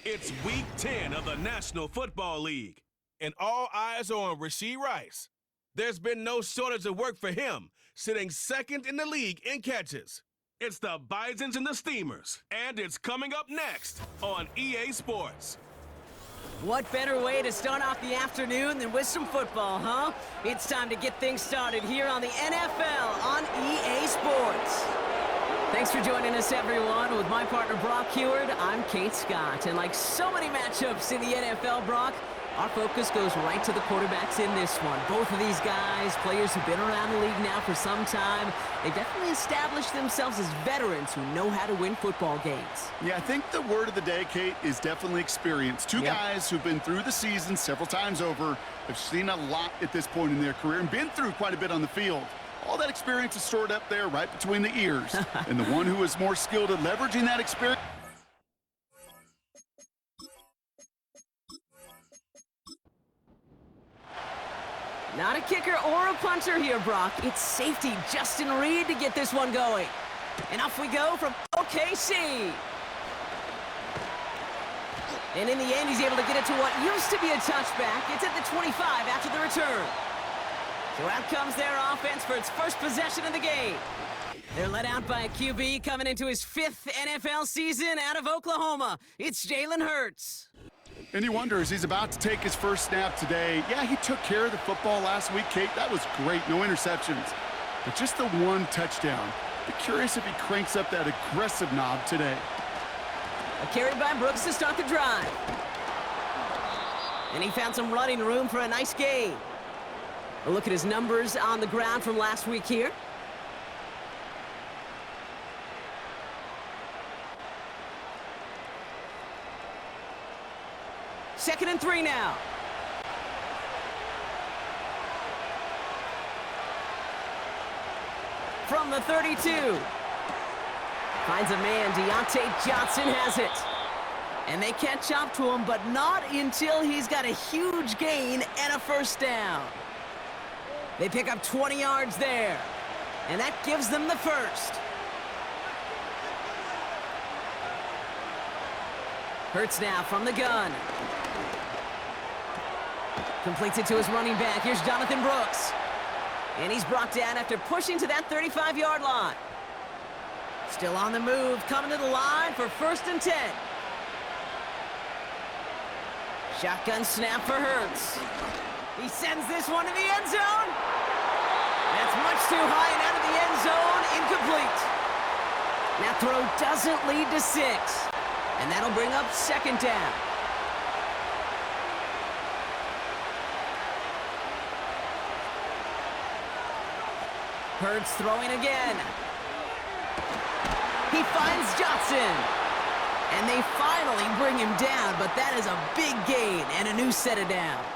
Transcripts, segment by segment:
It's Week 10 of the National Football League, and all eyes are on Rashee Rice. There's been no shortage of work for him, sitting second in the league in catches. It's the Bisons and the Steamers, and it's coming up next on EA Sports. What better way to start off the afternoon than with some football, huh? It's time to get things started here on the NFL on EA Sports. Thanks for joining us, everyone. With my partner, Brock Heward, I'm Kate Scott. And like so many matchups in the NFL, Brock, our focus goes right to the quarterbacks in this one. Both of these guys, players who've been around the league now for some time, they've definitely established themselves as veterans who know how to win football games. Yeah, I think the word of the day, Kate, is definitely experience. Two guys who've been through the season several times over, have seen a lot at this point in their career, and been through quite a bit on the field. All that experience is stored up there right between the ears. And the one who is more skilled at leveraging that experience... Not a kicker or a punter here, Brock. It's safety Justin Reed to get this one going. And off we go from OKC. And in the end, he's able to get it to what used to be a touchback. It's at the 25 after the return. So out comes their offense for its first possession of the game. They're led out by a QB coming into his 5th NFL season out of Oklahoma. It's Jalen Hurts. And you wonder, as he's about to take his first snap today, yeah, he took care of the football last week, Kate. That was great, no interceptions. But just the one touchdown. Be curious if he cranks up that aggressive knob today. A carry by Brooks to start the drive. And he found some running room for a nice gain. A look at his numbers on the ground from last week here. Second and 3 now. From the 32. Finds a man. Deontay Johnson has it. And they catch up to him, but not until he's got a huge gain and a first down. They pick up 20 yards there. And that gives them the first. Hurts now from the gun. Completes it to his running back. Here's Jonathan Brooks. And he's brought down after pushing to that 35-yard line. Still on the move, coming to the line for 1st and 10. Shotgun snap for Hurts. He sends this one to the end zone. That's much too high and out of the end zone. Incomplete. That throw doesn't lead to 6. And that'll bring up 2nd down. Hurts throwing again. He finds Johnson. And they finally bring him down, but that is a big gain and a new set of downs.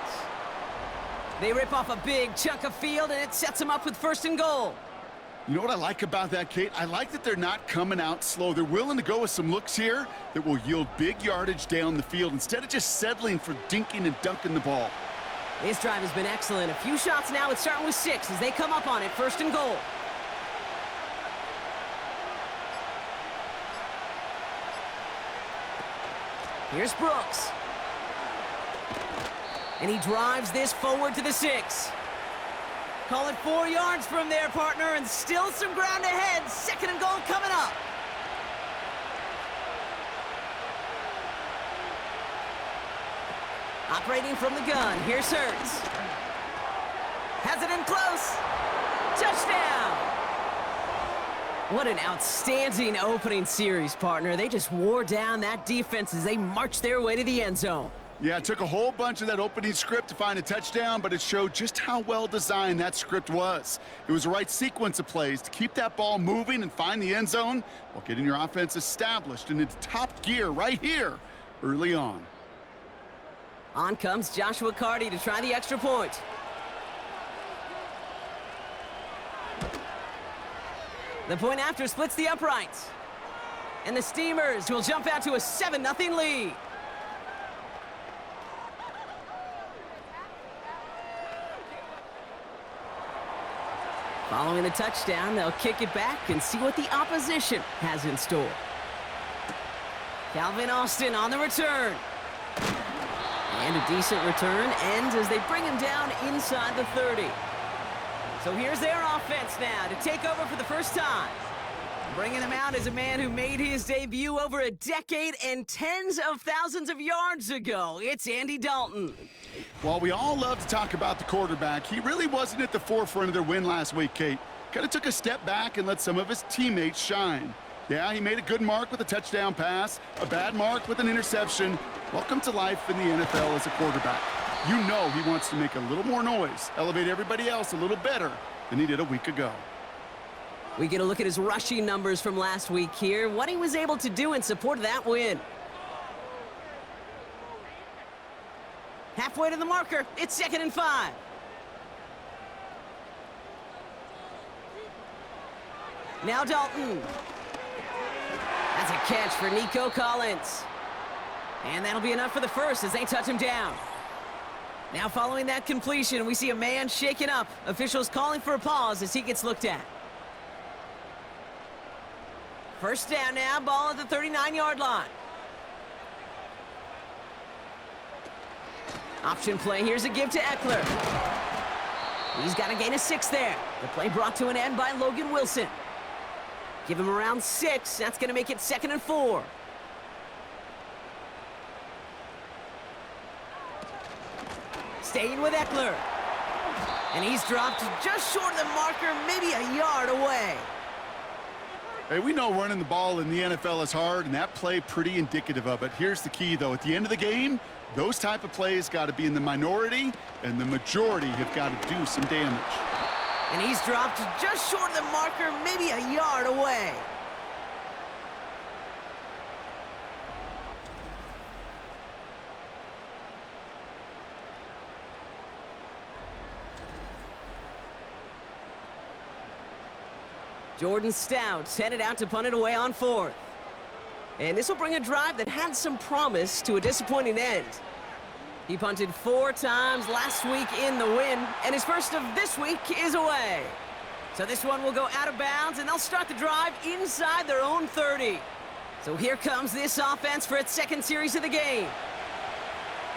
They rip off a big chunk of field, and it sets them up with 1st and goal. You know what I like about that, Kate? I like that they're not coming out slow. They're willing to go with some looks here that will yield big yardage down the field instead of just settling for dinking and dunking the ball. This drive has been excellent. A few shots now. It's starting with 6 as they come up on it. 1st and goal. Here's Brooks. And he drives this forward to the 6. Call it 4 yards from there, partner, and still some ground ahead. 2nd and goal coming up. Operating from the gun, here's Hurts. Has it in close. Touchdown! What an outstanding opening series, partner. They just wore down that defense as they marched their way to the end zone. Yeah, it took a whole bunch of that opening script to find a touchdown, but it showed just how well designed that script was. It was the right sequence of plays to keep that ball moving and find the end zone while getting your offense established in its top gear right here early on. On comes Joshua Carty to try the extra point. The point after splits the uprights. And the Steamers will jump out to a 7-0 lead. Following the touchdown, they'll kick it back and see what the opposition has in store. Calvin Austin on the return. And a decent return ends as they bring him down inside the 30. So here's their offense now to take over for the first time. Bringing him out is a man who made his debut over a decade and tens of thousands of yards ago. It's Andy Dalton. While we all love to talk about the quarterback, he really wasn't at the forefront of their win last week, Kate. Kind of took a step back and let some of his teammates shine. Yeah, he made a good mark with a touchdown pass, a bad mark with an interception. Welcome to life in the NFL as a quarterback. You know he wants to make a little more noise, elevate everybody else a little better than he did a week ago. We get a look at his rushing numbers from last week here, what he was able to do in support of that win. Halfway to the marker, it's 2nd and 5. Now Dalton. That's a catch for Nico Collins. And that'll be enough for the first as they touch him down. Now following that completion, we see a man shaken up. Officials calling for a pause as he gets looked at. First down now, ball at the 39-yard line. Option play, here's a give to Eckler. He's got a gain of 6 there. The play brought to an end by Logan Wilson. Give him around 6. That's going to make it 2nd and 4. Staying with Eckler. And he's dropped just short of the marker, maybe a yard away. Hey, we know running the ball in the NFL is hard, and that play pretty indicative of it. Here's the key, though. At the end of the game, those type of plays got to be in the minority, and the majority have got to do some damage. And he's dropped just short of the marker, maybe a yard away. Jordan Stout's headed out to punt it away on 4th. And this will bring a drive that had some promise to a disappointing end. He punted 4 times last week in the win, and his first of this week is away. So this one will go out of bounds, and they'll start the drive inside their own 30. So here comes this offense for its 2nd series of the game.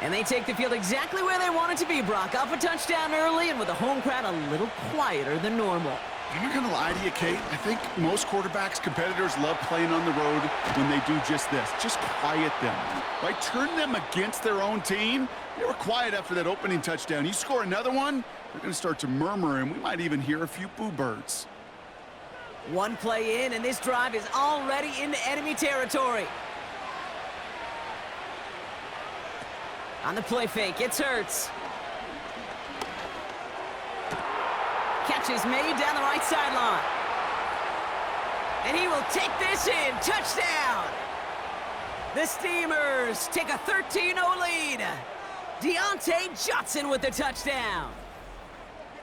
And they take the field exactly where they want it to be, Brock. Off a touchdown early, and with the home crowd a little quieter than normal. I'm not going to lie to you, Kate. I think most quarterbacks, competitors love playing on the road when they do just this. Just quiet them. Right? Turn them against their own team. They were quiet after that opening touchdown. You score another one, they're going to start to murmur, and we might even hear a few boo birds. One play in, and this drive is already into enemy territory. On the play fake, it's Hurts. Catch is made down the right sideline. And he will take this in. Touchdown! The Steamers take a 13-0 lead. Deontay Johnson with the touchdown.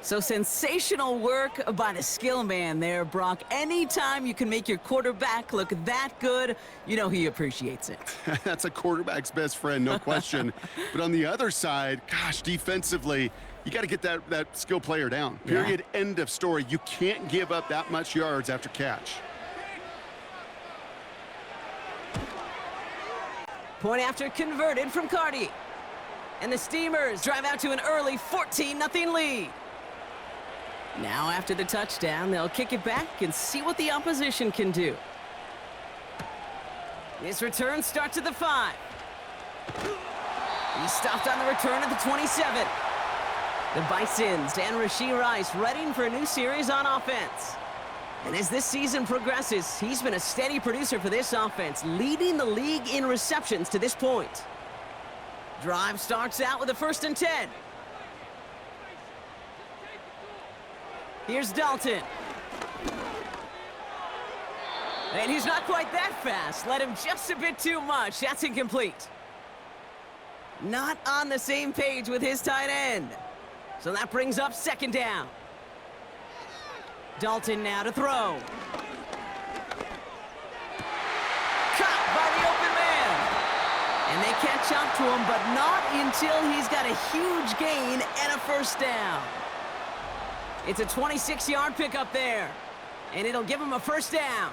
So sensational work by the skill man there, Brock. Anytime you can make your quarterback look that good, you know he appreciates it. That's a quarterback's best friend, no question. But on the other side, gosh, defensively, you got to get that skill player down. Period. Yeah. End of story. You can't give up that much yards after catch. Point after converted from Cardi. And the Steamers drive out to an early 14-0 lead. Now after the touchdown, they'll kick it back and see what the opposition can do. This return starts at the 5. He stopped on the return at the 27. The Bisons and Rashee Rice readying for a new series on offense. And as this season progresses, he's been a steady producer for this offense, leading the league in receptions to this point. Drive starts out with a 1st and 10. Here's Dalton. And he's not quite that fast. Let him just a bit too much. That's incomplete. Not on the same page with his tight end. So that brings up 2nd down. Dalton now to throw. Caught by the open man. And they catch up to him, but not until he's got a huge gain and a 1st down. It's a 26-yard pickup there, and it'll give him a 1st down.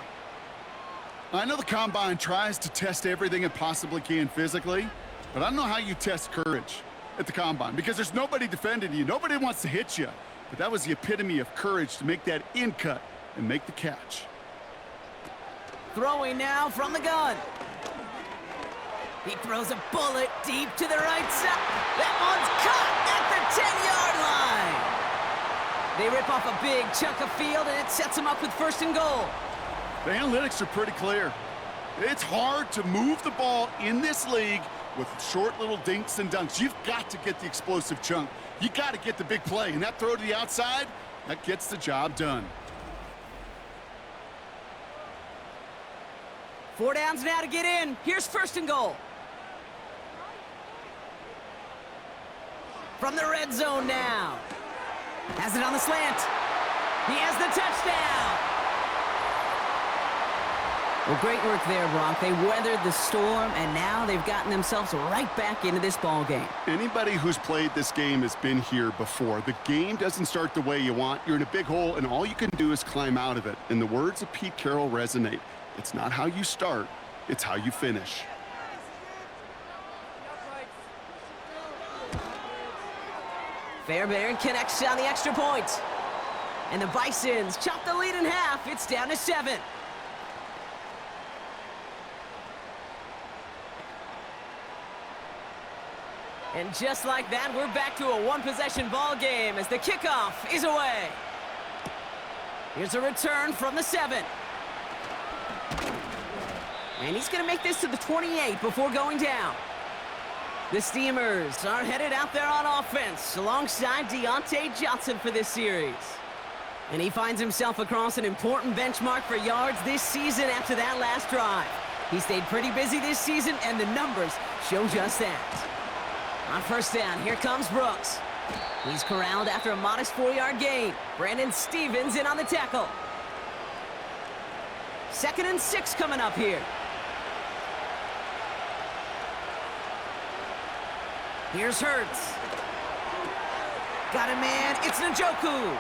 I know the Combine tries to test everything it possibly can physically, but I don't know how you test courage at the Combine because there's nobody defending you. Nobody wants to hit you. But that was the epitome of courage to make that in cut and make the catch. Throwing now from the gun. He throws a bullet deep to the right side. That one's caught at the 10-yard line. They rip off a big chunk of field, and it sets them up with 1st and goal. The analytics are pretty clear. It's hard to move the ball in this league with short little dinks and dunks. You've got to get the explosive chunk. You got to get the big play, and that throw to the outside, that gets the job done. 4 downs now to get in. Here's 1st and goal. From the red zone now. Has it on the slant. He has the touchdown. Well, great work there, Brock. They weathered the storm, and now they've gotten themselves right back into this ball game. Anybody who's played this game has been here before. The game doesn't start the way you want. You're in a big hole, and all you can do is climb out of it. And the words of Pete Carroll resonate. It's not how you start, it's how you finish. Fairbairn connects on the extra point. And the Bisons chop the lead in half. It's down to 7. And just like that, we're back to a one-possession ball game as the kickoff is away. Here's a return from the 7. And he's going to make this to the 28 before going down. The Steamers are headed out there on offense alongside Deontay Johnson for this series. And he finds himself across an important benchmark for yards this season after that last drive. He stayed pretty busy this season, and the numbers show just that. On 1st down, here comes Brooks. He's corralled after a modest 4-yard gain. Brandon Stevens in on the tackle. 2nd and 6 coming up here. Here's Hurts. Got a man. It's Njoku.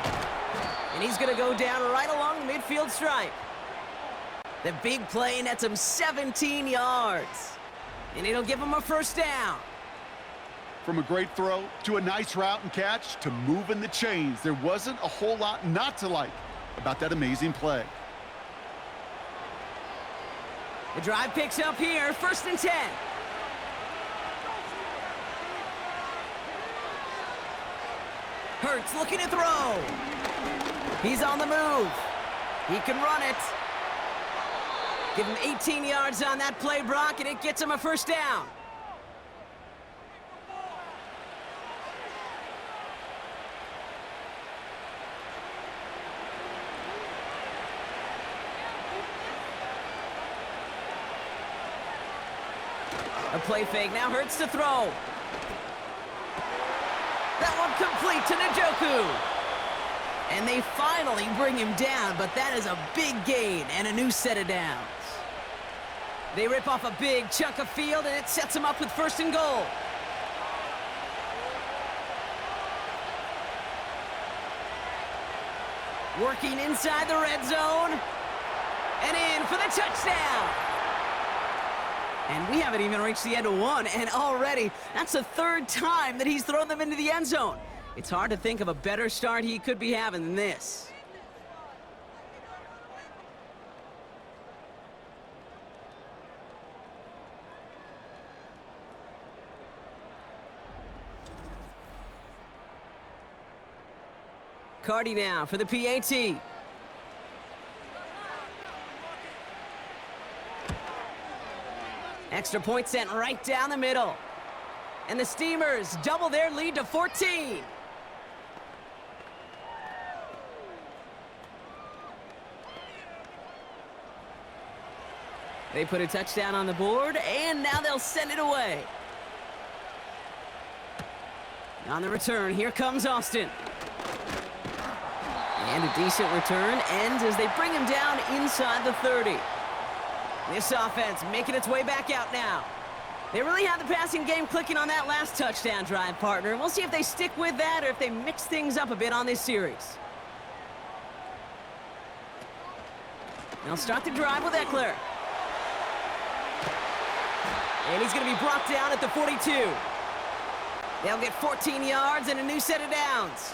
And he's going to go down right along the midfield stripe. The big play nets him 17 yards. And it'll give him a 1st down. From a great throw to a nice route and catch to moving the chains, there wasn't a whole lot not to like about that amazing play. The drive picks up here, 1st and 10. Hurts looking to throw. He's on the move. He can run it. Give him 18 yards on that play, Brock, and it gets him a 1st down. A play fake, now Hurts to throw. That one complete to Njoku. And they finally bring him down, but that is a big gain and a new set of downs. They rip off a big chunk of field, and it sets them up with 1st and goal. Working inside the red zone. And in for the touchdown. And we haven't even reached the end of one, and already that's the 3rd time that he's thrown them into the end zone. It's hard to think of a better start he could be having than this. Cardi now for the PAT. Extra point sent right down the middle. And the Steamers double their lead to 14. They put a touchdown on the board, and now they'll send it away. On the return, here comes Austin. And a decent return ends as they bring him down inside the 30. This offense making its way back out now. They really had the passing game clicking on that last touchdown drive, partner. And we'll see if they stick with that or if they mix things up a bit on this series. They'll start the drive with Eckler. And he's going to be brought down at the 42. They'll get 14 yards and a new set of downs.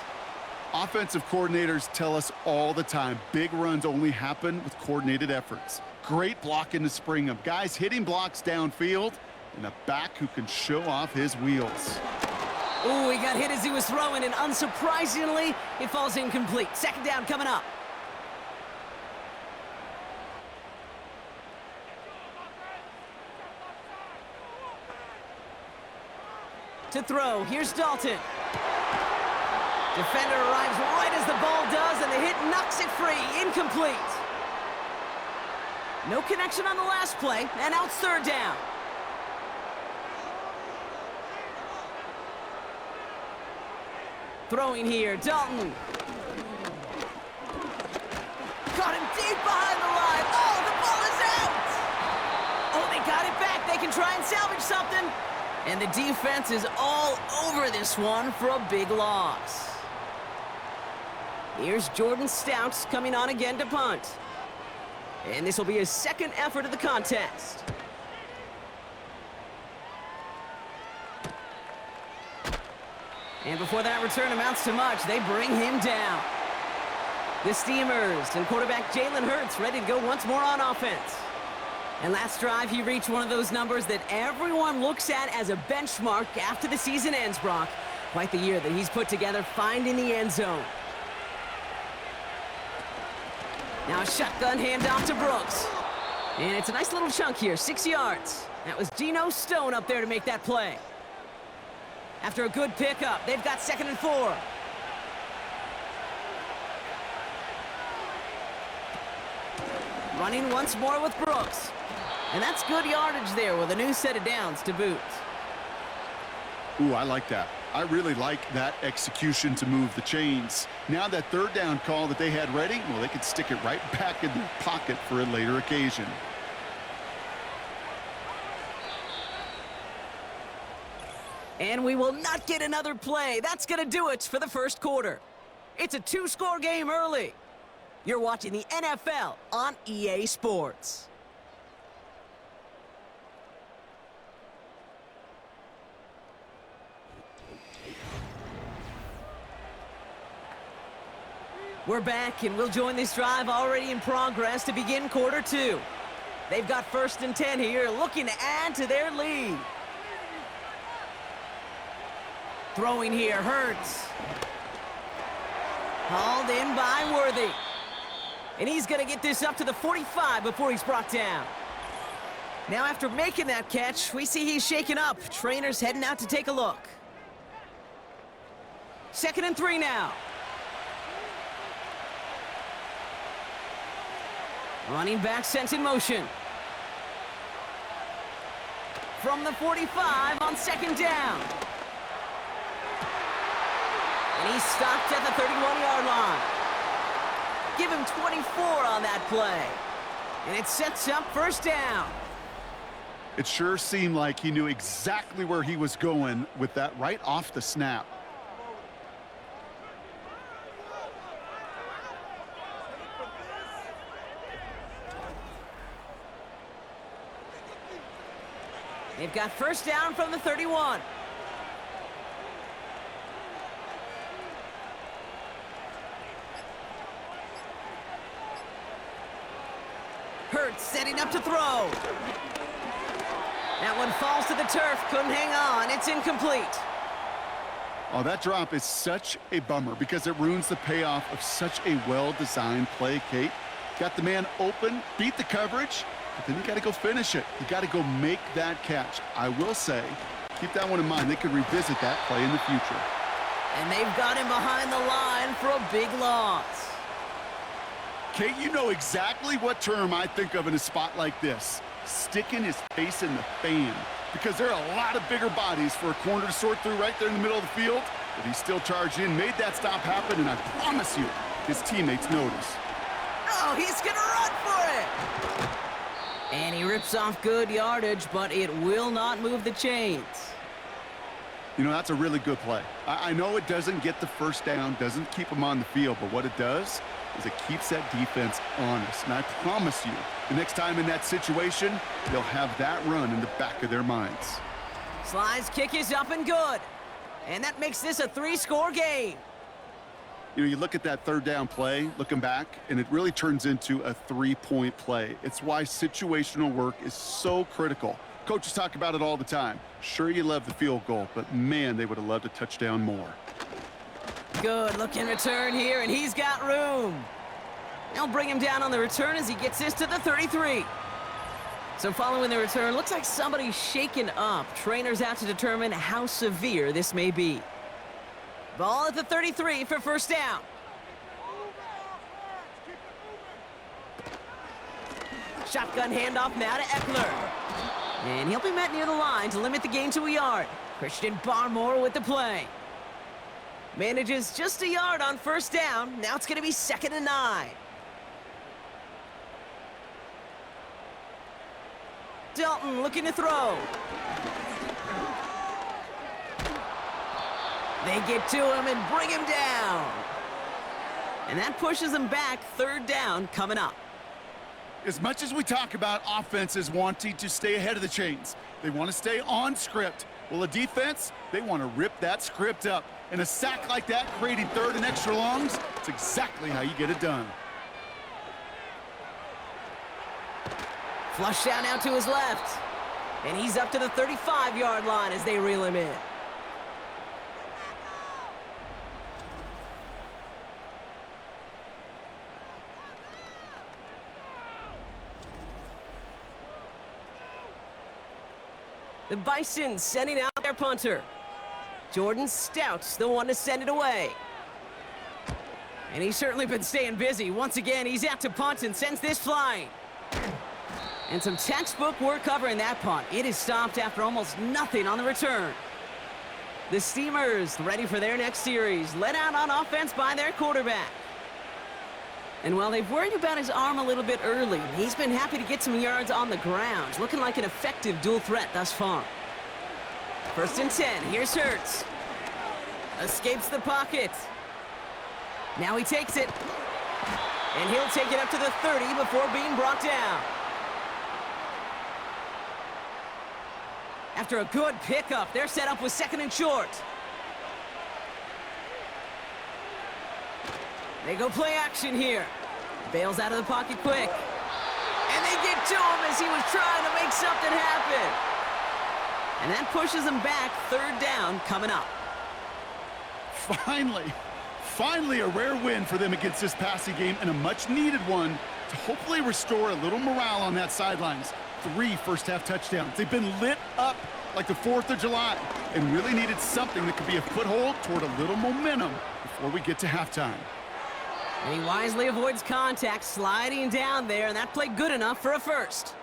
Offensive coordinators tell us all the time, big runs only happen with coordinated efforts. Great blocking to spring them. Guys hitting blocks downfield, and a back who can show off his wheels. Ooh, he got hit as he was throwing, and unsurprisingly, it falls incomplete. Second down coming up. To throw, here's Dalton. Defender arrives right as the ball does, and the hit knocks it free. Incomplete. No connection on the last play, and now it's third down. Throwing here, Dalton. Caught him deep behind the line. Oh, the ball is out! Oh, they got it back. They can try and salvage something. And the defense is all over this one for a big loss. Here's Jordan Stouts coming on again to punt. And this will be his second effort of the contest. And before that return amounts to much, they bring him down. The Steamers and quarterback Jalen Hurts ready to go once more on offense. And last drive, he reached one of those numbers that everyone looks at as a benchmark after the season ends, Brock. Quite the year that he's put together, finding the end zone. Now a shotgun handoff to Brooks. And it's a nice little chunk here, 6 yards. That was Geno Stone up there to make that play. After a good pickup, they've got 2nd and 4. Running once more with Brooks. And that's good yardage there with a new set of downs to boot. Ooh, I like that. I really like that execution to move the chains. Now that third down call that they had ready, well, they could stick it right back in their pocket for a later occasion. And we will not get another play. That's going to do it for the first quarter. It's a 2-score game early. You're watching the NFL on EA Sports. We're back, and we'll join this drive already in progress to begin quarter 2. They've got 1st and 10 here, looking to add to their lead. Throwing here, Hurts. Hauled in by Worthy. And he's going to get this up to the 45 before he's brought down. Now after making that catch, we see he's shaken up. Trainer's heading out to take a look. 2nd and 3 now. Running back sent in motion. From the 45 on 2nd down. And he's stopped at the 31-yard line. Give him 24 on that play. And it sets up 1st down. It sure seemed like he knew exactly where he was going with that right off the snap. They've got 1st down from the 31. Hurts setting up to throw. That one falls to the turf. Couldn't hang on. It's incomplete. Oh, that drop is such a bummer because it ruins the payoff of such a well-designed play, Kate. Got the man open, beat the coverage, but then you got to go finish it. You got to go make that catch. I will say, keep that one in mind. They could revisit that play in the future. And they've got him behind the line for a big loss. Kate, you know exactly what term I think of in a spot like this. Sticking his face in the fan. Because there are a lot of bigger bodies for a corner to sort through right there in the middle of the field. But he still charged in, made that stop happen, and I promise you, his teammates notice. Oh, he's going to run for it! And he rips off good yardage, but it will not move the chains. You know, that's a really good play. I know it doesn't get the 1st down, doesn't keep him on the field, but what it does is it keeps that defense honest. And I promise you, The next time in that situation, they'll have that run in the back of their minds. Sly's kick is up and good. And that makes this a 3-score game. You know, you look at that third down play, looking back, and it really turns into a 3-point play. It's why situational work is so critical. Coaches talk about it all the time. Sure, you love the field goal, but man, they would have loved a touchdown more. Good looking return here, and he's got room. They'll bring him down on the return as he gets this to the 33. So following the return, looks like somebody's shaken up. Trainers out to determine how severe this may be. Ball at the 33 for first down. Shotgun handoff now to Eckler. And he'll be met near the line to limit the gain to a yard. Christian Barmore with the play. Manages just a yard on first down. Now it's going to be 2nd and 9. Dalton looking to throw. They get to him and bring him down. And that pushes him back. 3rd down coming up. As much as we talk about offenses wanting to stay ahead of the chains, they want to stay on script. Well, a defense, they want to rip that script up. And a sack like that, creating 3rd and extra longs, it's exactly how you get it done. Flush down out to his left. And he's up to the 35-yard line as they reel him in. The Bisons sending out their punter. Jordan Stout's the one to send it away. And he's certainly been staying busy. Once again, he's out to punt and sends this flying. And some textbook work covering that punt. It is stopped after almost nothing on the return. The Steamers ready for their next series, led out on offense by their quarterback. And while they've worried about his arm a little bit early, he's been happy to get some yards on the ground, looking like an effective dual threat thus far. 1st and 10, here's Hurts. Escapes the pocket. Now he takes it. And he'll take it up to the 30 before being brought down. After a good pickup, they're set up with 2nd and short. They go play action here. Bails out of the pocket quick. And they get to him as he was trying to make something happen. And that pushes him back. 3rd down coming up. Finally a rare win for them against this passing game, and a much-needed one to hopefully restore a little morale on that sidelines. 3 first-half touchdowns. They've been lit up like the 4th of July and really needed something that could be a foothold toward a little momentum before we get to halftime. And he wisely avoids contact, sliding down there, and that played good enough for a first.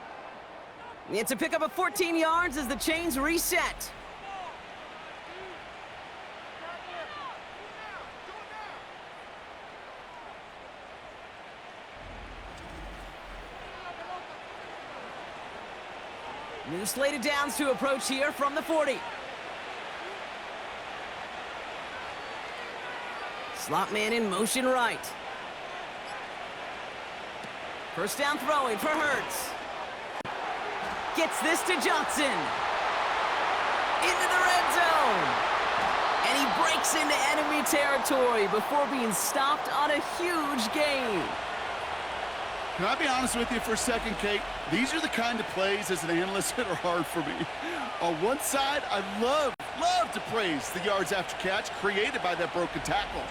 It's a pickup of 14 yards as the chains reset. New slated downs to approach here from the 40. Slot man in motion right. First down throwing for Hurts. Gets this to Johnson. Into the red zone. And he breaks into enemy territory before being stopped on a huge gain. Can I be honest with you for a second, Kate? These are the kind of plays as an analyst that are hard for me. On one side, I love to praise the yards after catch created by that broken tackle.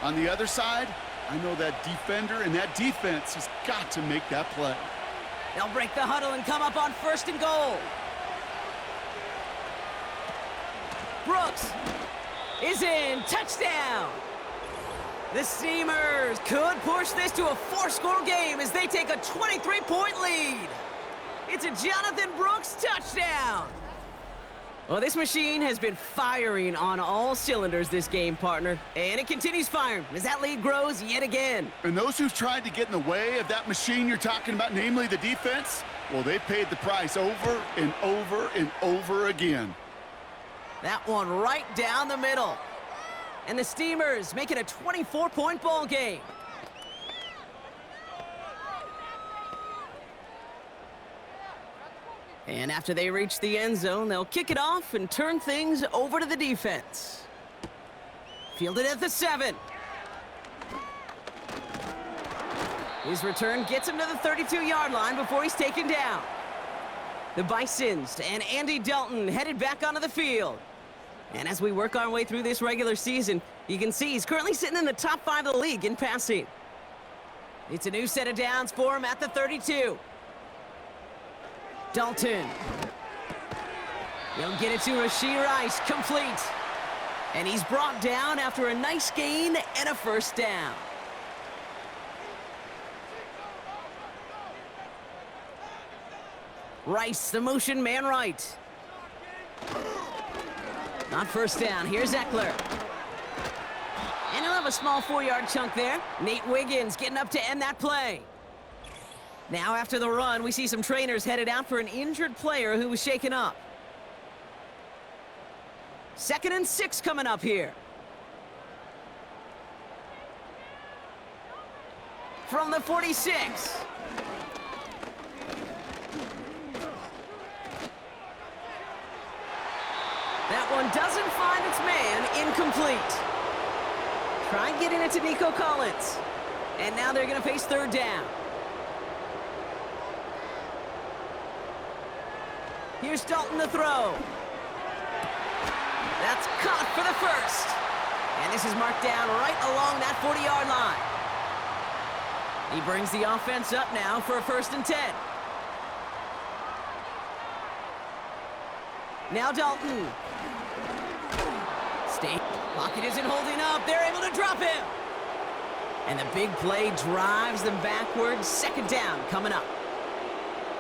On the other side, I know that defender and that defense has got to make that play. They'll break the huddle and come up on 1st and goal. Brooks is in. Touchdown. The Steamers could push this to a 4-score game as they take a 23-point lead. It's a Jonathan Brooks touchdown. Well, this machine has been firing on all cylinders this game, partner. And it continues firing as that lead grows yet again. And those who've tried to get in the way of that machine you're talking about, namely the defense, well, they paid the price over and over and over again. That one right down the middle. And the Steamers make it a 24-point ball game. And after they reach the end zone, they'll kick it off and turn things over to the defense. Fielded at the 7. His return gets him to the 32-yard line before he's taken down. The Bisons and Andy Dalton headed back onto the field. And as we work our way through this regular season, you can see he's currently sitting in the top 5 of the league in passing. It's a new set of downs for him at the 32. Dalton. He'll get it to Rashee Rice, complete. And he's brought down after a nice gain and a first down. Rice, the motion man right. Not first down. Here's Eckler. And he'll have a small 4-yard chunk there. Nate Wiggins getting up to end that play. Now after the run, we see some trainers headed out for an injured player who was shaken up. 2nd and 6 coming up here. From the 46. That one doesn't find its man, incomplete. Try getting it to Nico Collins. And now they're going to face 3rd down. Here's Dalton to throw. That's caught for the first. And this is marked down right along that 40-yard line. He brings the offense up now for a 1st and 10. Now Dalton. Pocket isn't holding up. They're able to drop him. And the big play drives them backwards. 2nd down coming up.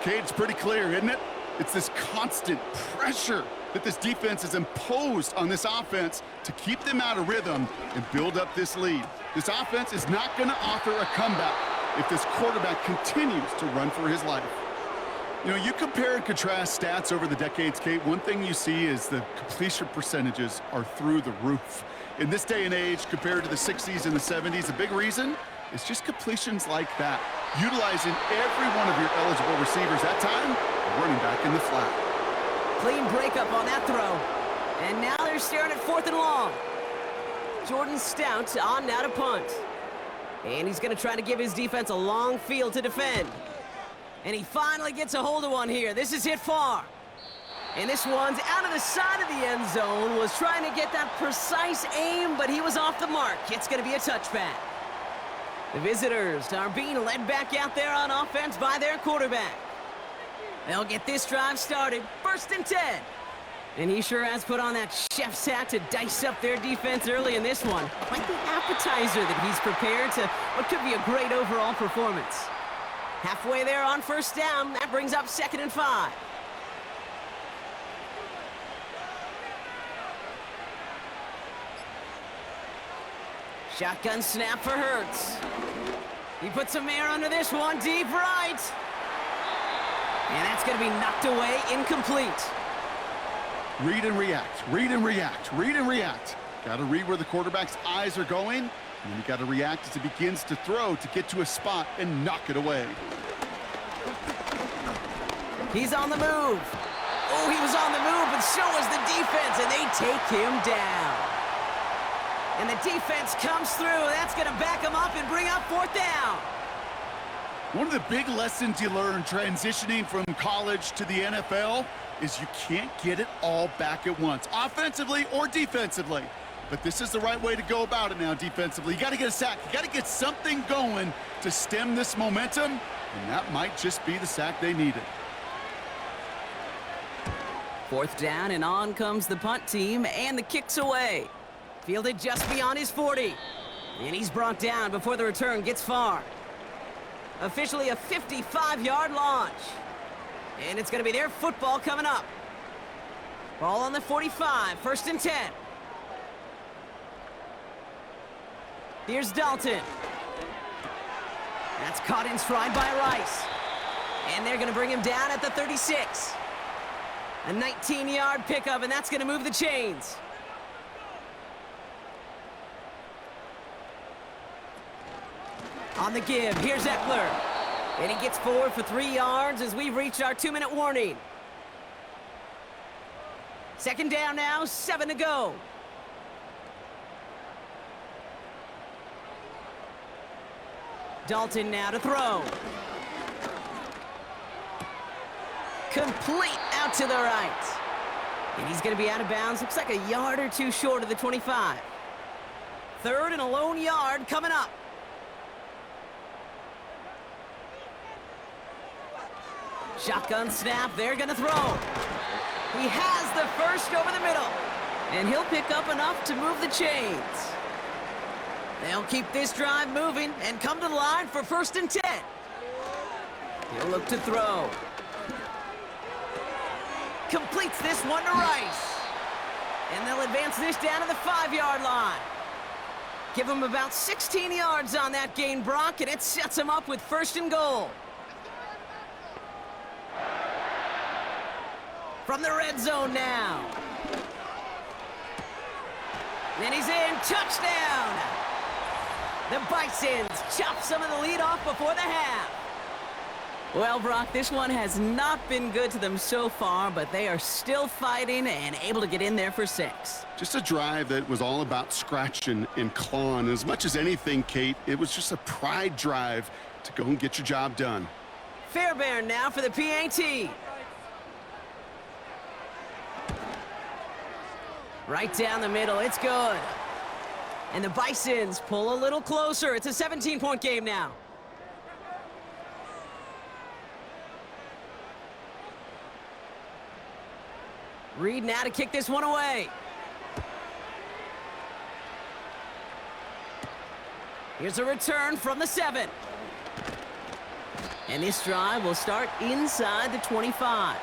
Kate, it's pretty clear, isn't it? It's this constant pressure that this defense has imposed on this offense to keep them out of rhythm and build up this lead. This offense is not going to offer a comeback if this quarterback continues to run for his life. You know, you compare and contrast stats over the decades, Kate. One thing you see is the completion percentages are through the roof. In this day and age, compared to the 60s and the 70s, a big reason is just completions like that. Utilizing every one of your eligible receivers that time, running back in the flat. Clean breakup on that throw. And now they're staring at 4th and long. Jordan Stout on now to punt. And he's going to try to give his defense a long field to defend. And he finally gets a hold of one here. This is hit far. And this one's out of the side of the end zone. Was trying to get that precise aim, but he was off the mark. It's going to be a touchback. The visitors are being led back out there on offense by their quarterback. They'll get this drive started. 1st and 10. And he sure has put on that chef's hat to dice up their defense early in this one. Like the appetizer that he's prepared to what could be a great overall performance. Halfway there on 1st down. That brings up 2nd and 5. Shotgun snap for Hurts. He puts some air under this one, deep right. And that's going to be knocked away, incomplete. Read and react, read and react, read and react. Got to read where the quarterback's eyes are going, and you got to react as he begins to throw to get to a spot and knock it away. He's on the move. Oh, he was on the move, but so was the defense, and they take him down. And the defense comes through. That's going to back him up and bring up 4th down. One of the big lessons you learn transitioning from college to the NFL is you can't get it all back at once, offensively or defensively. But this is the right way to go about it now defensively. You got to get a sack. You got to get something going to stem this momentum, and that might just be the sack they needed. 4th down, and on comes the punt team, and the kick's away. Fielded just beyond his 40. And he's brought down before the return gets far. Officially a 55-yard launch. And it's going to be their football coming up. Ball on the 45, 1st and 10. Here's Dalton. That's caught in stride by Rice. And they're going to bring him down at the 36. A 19-yard pickup, and that's going to move the chains. On the give, here's Eckler. And he gets forward for 3 yards as we reach our 2-minute warning. Second down now, 7 to go. Dalton now to throw. Complete out to the right. And he's going to be out of bounds. Looks like a yard or two short of the 25. Third and a lone yard coming up. Shotgun snap, they're going to throw. He has the first over the middle. And he'll pick up enough to move the chains. They'll keep this drive moving and come to the line for 1st and 10. He'll look to throw. Completes this one to Rice. And they'll advance this down to the 5-yard line. Give him about 16 yards on that gain, Brock, and it sets him up with 1st and goal. From the red zone now. And he's in. Touchdown! The Bisons chop some of the lead off before the half. Well, Brock, this one has not been good to them so far, but they are still fighting and able to get in there for 6. Just a drive that was all about scratching and clawing. As much as anything, Kate, it was just a pride drive to go and get your job done. Fairbairn now for the PAT. Right down the middle, it's good. And the Bisons pull a little closer. It's a 17-point game now. Reed now to kick this one away. Here's a return from the 7. And this drive will start inside the 25.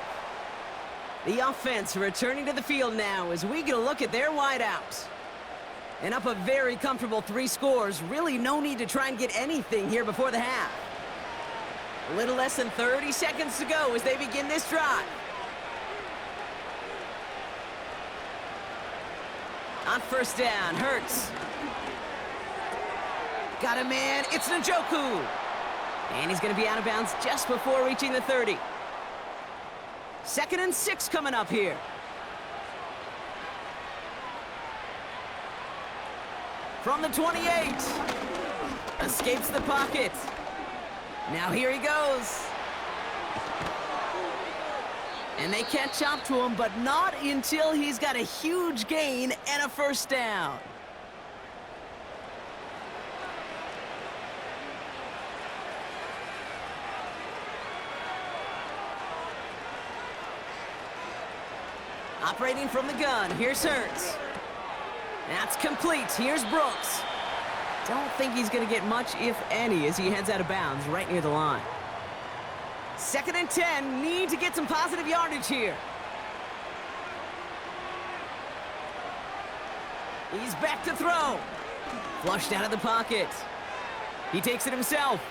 The offense returning to the field now as we get a look at their wideouts. And up a very comfortable 3 scores. Really no need to try and get anything here before the half. A little less than 30 seconds to go as they begin this drive. On 1st down, Hurts. Got a man, it's Njoku. And he's going to be out of bounds just before reaching the 30. 2nd and 6 coming up here. From the 28. Escapes the pocket. Now here he goes. And they catch up to him, but not until he's got a huge gain and a 1st down. Operating from the gun, here's Hurts. That's complete, here's Brooks. Don't think he's going to get much, if any, as he heads out of bounds right near the line. 2nd and 10, need to get some positive yardage here. He's back to throw. Flushed out of the pocket. He takes it himself.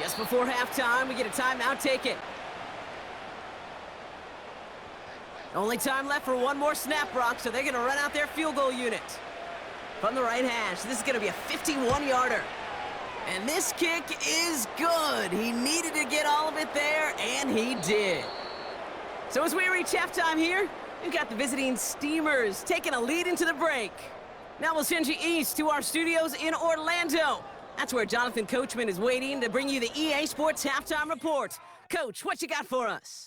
Just before halftime, we get a timeout taken. Only time left for one more snap, Brock, so they're going to run out their field goal unit. From the right hash, this is going to be a 51-yarder. And this kick is good. He needed to get all of it there, and he did. So as we reach halftime here, we've got the visiting Steamers taking a lead into the break. Now we'll send you east to our studios in Orlando. That's where Jonathan Coachman is waiting to bring you the EA Sports Halftime Report. Coach, what you got for us?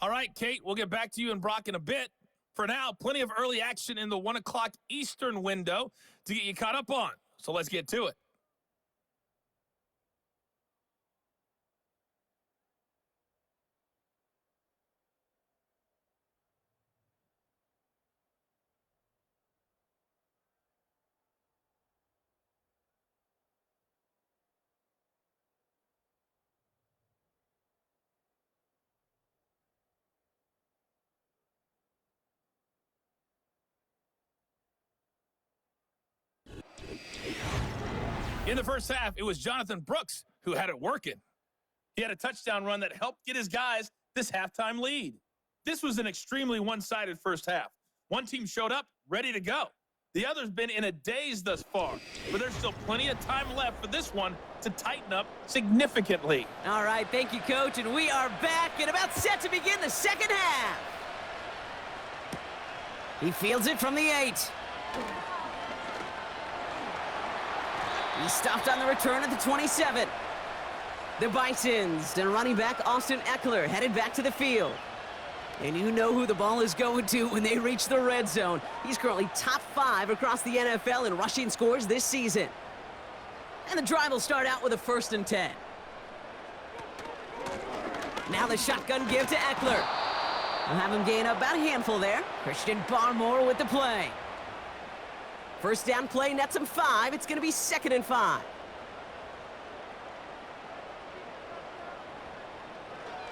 All right, Kate, we'll get back to you and Brock in a bit. For now, plenty of early action in the 1 o'clock Eastern window to get you caught up on. So let's get to it. In the first half, it was Jonathan Brooks who had it working. He had a touchdown run that helped get his guys this halftime lead. This was an extremely one-sided first half. One team showed up, ready to go. The other's been in a daze thus far, but there's still plenty of time left for this one to tighten up significantly. All right, thank you, Coach, and we are back and about set to begin the second half. He fields it from the 8. He stopped on the return at the 27. The Bisons and running back Austin Eckler headed back to the field. And you know who the ball is going to when they reach the red zone. He's currently top 5 across the NFL in rushing scores this season. And the drive will start out with a 1st and 10. Now the shotgun give to Eckler. We'll have him gain about a handful there. Christian Barmore with the play. First down play nets him 5. It's going to be 2nd and 5.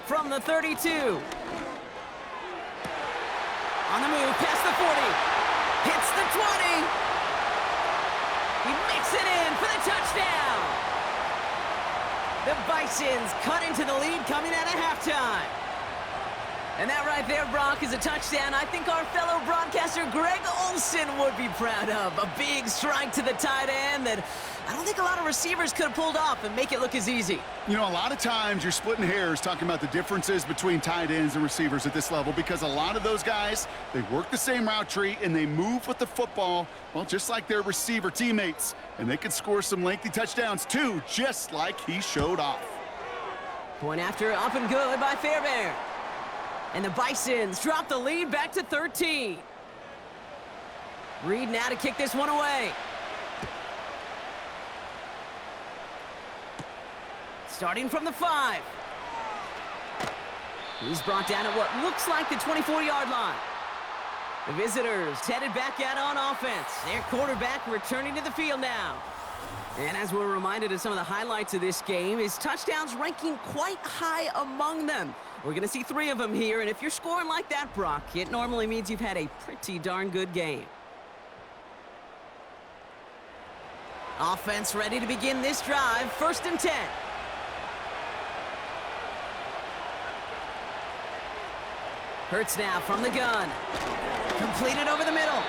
From the 32. On the move, past the 40. Hits the 20. He makes it in for the touchdown. The Bisons cut into the lead coming out of halftime. And that right there, Brock, is a touchdown I think our fellow broadcaster Greg Olsen would be proud of. A big strike to the tight end that I don't think a lot of receivers could have pulled off and make it look as easy. You know, a lot of times you're splitting hairs talking about the differences between tight ends and receivers at this level because a lot of those guys, they work the same route tree and they move with the football, well, just like their receiver teammates. And they can score some lengthy touchdowns too, just like he showed off. Point after up and good by Fairbairn. And the Bisons drop the lead back to 13. Reed now to kick this one away. Starting from the 5. He's brought down at what looks like the 24-yard line. The visitors headed back out on offense. Their quarterback returning to the field now. And as we're reminded of some of the highlights of this game, his touchdowns ranking quite high among them. We're going to see 3 of them here, and if you're scoring like that, Brock, it normally means you've had a pretty darn good game. Offense ready to begin this drive, 1st and 10. Hurts now from the gun. Completed over the middle.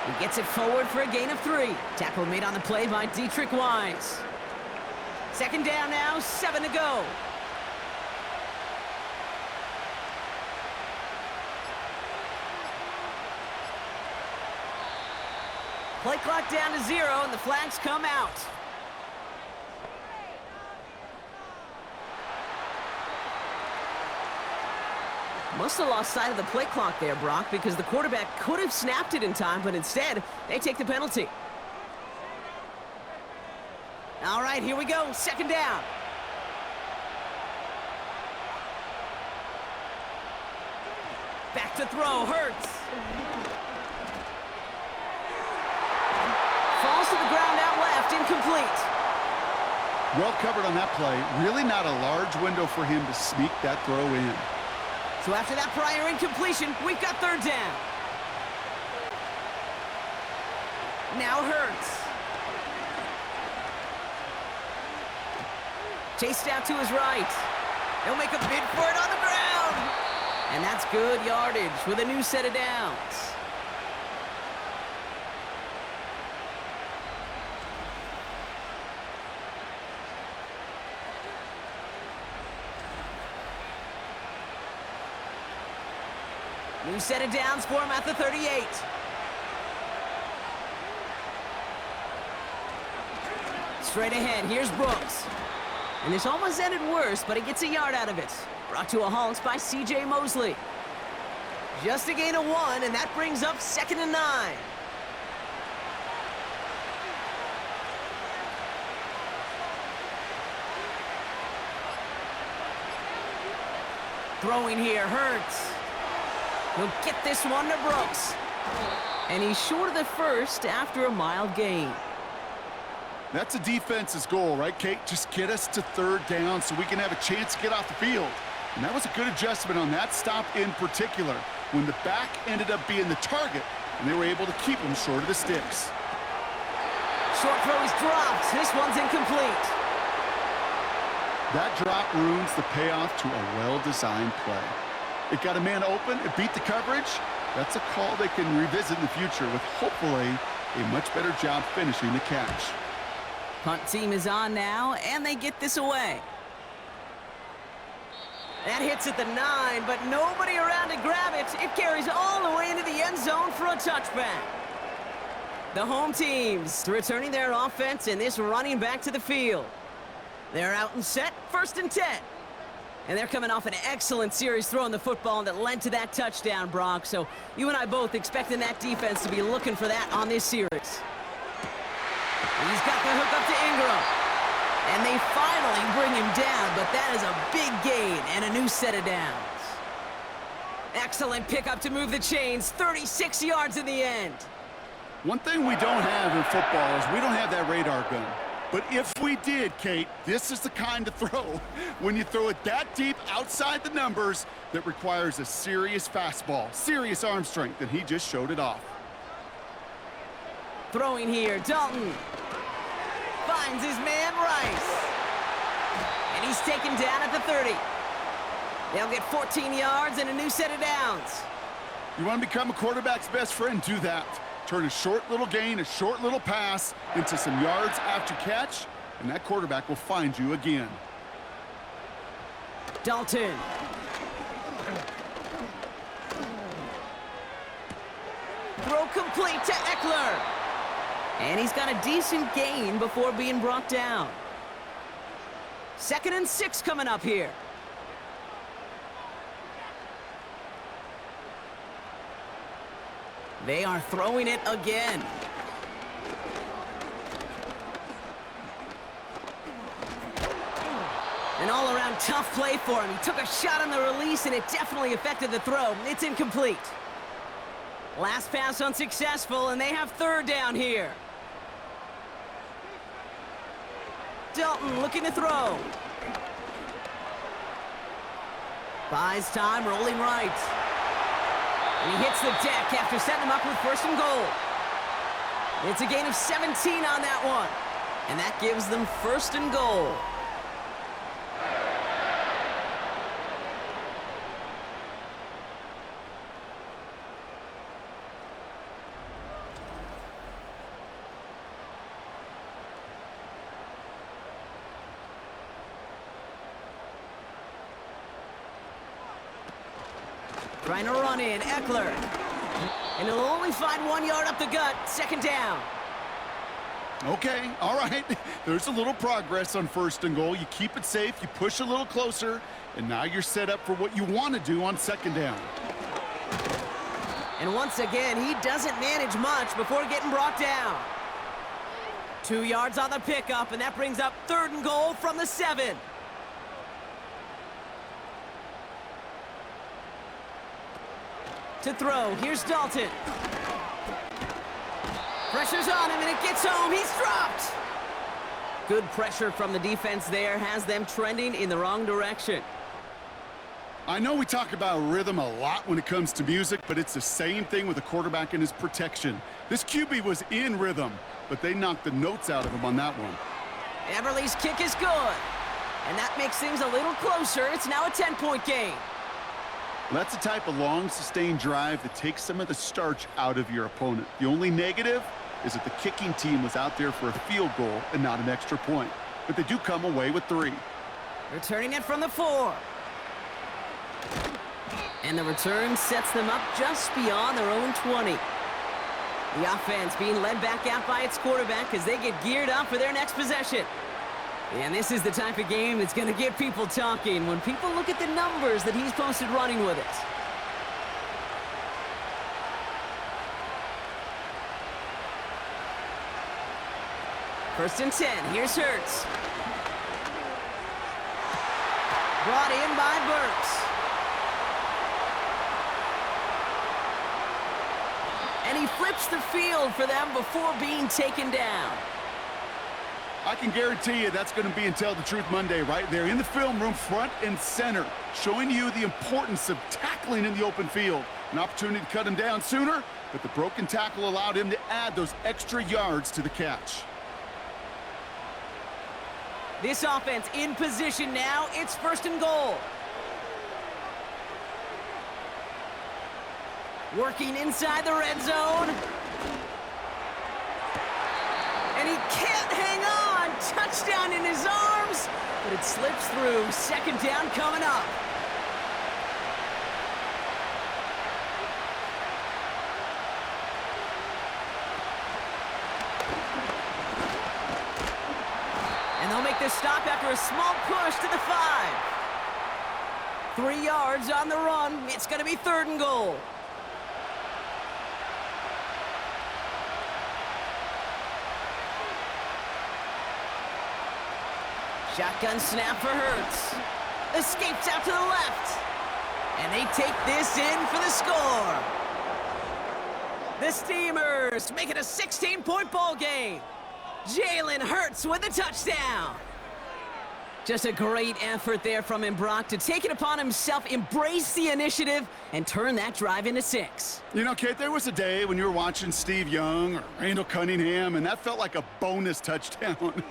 He gets it forward for a gain of 3. Tackle made on the play by Dietrich Wise. 2nd down now, 7 to go. Play clock down to 0, and the flags come out. Must have lost sight of the play clock there, Brock, because the quarterback could have snapped it in time, but instead, they take the penalty. All right, here we go, 2nd down. Back to throw, Hurts. Falls to the ground out left, incomplete. Well covered on that play. Really not a large window for him to sneak that throw in. So after that prior incompletion, we've got 3rd down. Now Hurts. Chased out to his right. He'll make a bid for it on the ground. And that's good yardage with a new set of downs. New set of downs for him at the 38. Straight ahead, here's Brooks. And this almost ended worse, but he gets a yard out of it. Brought to a halt by C.J. Mosley. Just a gain of 1, and that brings up 2nd and 9. Throwing here, Hurts. He'll get this one to Brooks. And he's short of the 1st after a mild gain. That's a defense's goal, right, Kate? Just get us to 3rd down so we can have a chance to get off the field. And that was a good adjustment on that stop in particular, when the back ended up being the target, and they were able to keep him short of the sticks. Short throw is dropped. This one's incomplete. That drop ruins the payoff to a well-designed play. It got a man open, it beat the coverage. That's a call they can revisit in the future with hopefully a much better job finishing the catch. Punt team is on now, and they get this away. That hits at the 9, but nobody around to grab it. It carries all the way into the end end zone for a touchback. The home teams returning their offense and this running back to the field. They're out and set, 1st and 10. And they're coming off an excellent series throwing the football that led to that touchdown, Brock. So you and I both expecting that defense to be looking for that on this series. He's got the hook up to Ingram. And they finally bring him down, but that is a big gain and a new set of downs. Excellent pickup to move the chains, 36 yards in the end. One thing we don't have in football is we don't have that radar gun. But if we did, Kate, this is the kind of throw, when you throw it that deep outside the numbers, that requires a serious fastball, serious arm strength, and he just showed it off. Throwing here, Dalton finds his man Rice. And he's taken down at the 30. They'll get 14 yards and a new set of downs. You want to become a quarterback's best friend, do that. Turn a short little gain, a short little pass into some yards after catch, and that quarterback will find you again. Dalton. Throw complete to Eckler. And he's got a decent gain before being brought down. 2nd and 6 coming up here. They are throwing it again. An all-around tough play for him. He took a shot on the release, and it definitely affected the throw. It's incomplete. Last pass unsuccessful, and they have 3rd down here. Dalton looking to throw. Buys time, rolling right. And he hits the deck after setting him up with 1st and goal. It's a gain of 17 on that one. And that gives them 1st and goal. Trying to run in, Eckler. And he'll only find 1 yard up the gut, 2nd down. Okay, all right. There's a little progress on 1st and goal. You keep it safe, you push a little closer, and now you're set up for what you want to do on 2nd down. And once again, he doesn't manage much before getting brought down. 2 yards on the pickup, and that brings up 3rd and goal from the 7. To throw, here's Dalton. Pressure's on him, and it gets home. He's dropped. Good pressure from the defense there has them trending in the wrong direction. I know we talk about rhythm a lot when it comes to music, but it's the same thing with a quarterback and his protection. This QB was in rhythm, but they knocked the notes out of him on that one. Everly's kick is good. And that makes things a little closer. It's now a 10-point game. That's the type of long, sustained drive that takes some of the starch out of your opponent. The only negative is that the kicking team was out there for a field goal and not an extra point. But they do come away with 3. Returning it from the 4. And the return sets them up just beyond their own 20. The offense being led back out by its quarterback as they get geared up for their next possession. And this is the type of game that's going to get people talking when people look at the numbers that he's posted running with it. First and 10. Here's Hurts. Brought in by Burks. And he flips the field for them before being taken down. I can guarantee you that's going to be Tell the Truth Monday right there in the film room, front and center, showing you the importance of tackling in the open field. An opportunity to cut him down sooner, but the broken tackle allowed him to add those extra yards to the catch. This offense in position now. It's 1st and goal. Working inside the red zone. And he can't hang on. Touchdown in his arms, but it slips through. 2nd down coming up. this stop after a small push to the 5. 3 yards on the run. It's going to be 3rd and goal. Shotgun snap for Hurts. Escapes out to the left. And they take this in for the score. The Steamers make it a 16-point ball game. Jalen Hurts with a touchdown. Just a great effort there from him, Brock, to take it upon himself, embrace the initiative, and turn that drive into 6. You know, Kate, there was a day when you were watching Steve Young or Randall Cunningham, and that felt like a bonus touchdown.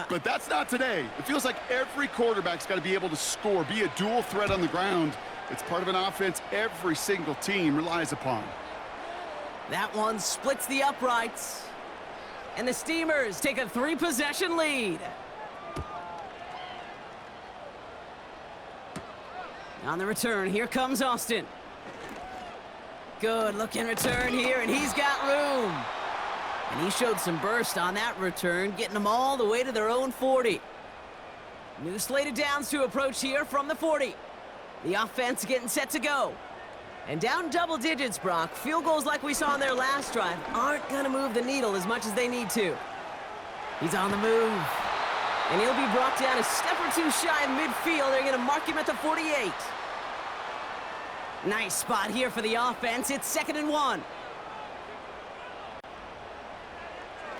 But that's not today. It feels like every quarterback's got to be able to score, be a dual threat on the ground. It's part of an offense every single team relies upon. That one splits the uprights. And the Steamers take a 3-possession lead. On the return, here comes Austin. Good looking return here, and he's got room. And he showed some burst on that return, getting them all the way to their own 40. New slated downs to approach here from the 40. The offense getting set to go. And down double digits, Brock. Field goals like we saw on their last drive aren't going to move the needle as much as they need to. He's on the move. And he'll be brought down a step or two shy of midfield. They're going to mark him at the 48. Nice spot here for the offense. It's 2nd and 1.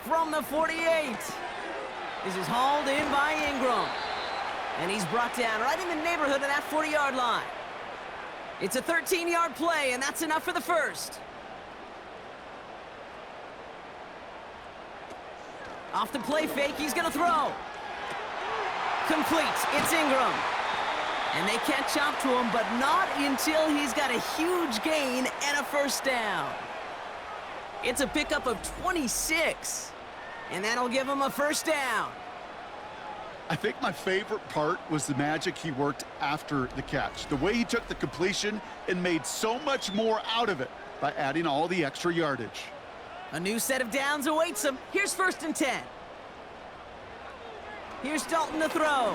From the 48. This is hauled in by Ingram. And he's brought down right in the neighborhood of that 40-yard line. It's a 13-yard play, and that's enough for the first. Off the play fake, he's going to throw. Complete. It's Ingram. And they catch up to him, but not until he's got a huge gain and a first down. It's a pickup of 26, and that'll give him a first down. I think my favorite part was the magic he worked after the catch. The way he took the completion and made so much more out of it by adding all the extra yardage. A new set of downs awaits him. Here's 1st and 10. Here's Dalton to throw.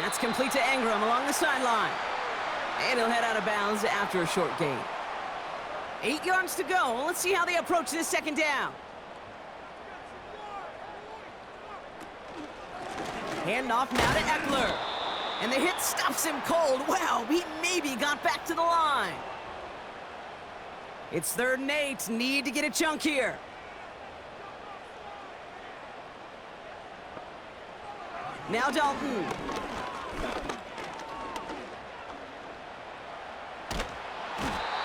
That's complete to Ingram along the sideline. And he'll head out of bounds after a short gain. 8 yards to go. Well, let's see how they approach this 2nd down. Handoff now to Eckler. And the hit stops him cold. Wow, he maybe got back to the line. It's 3rd and 8. Need to get a chunk here. Now Dalton.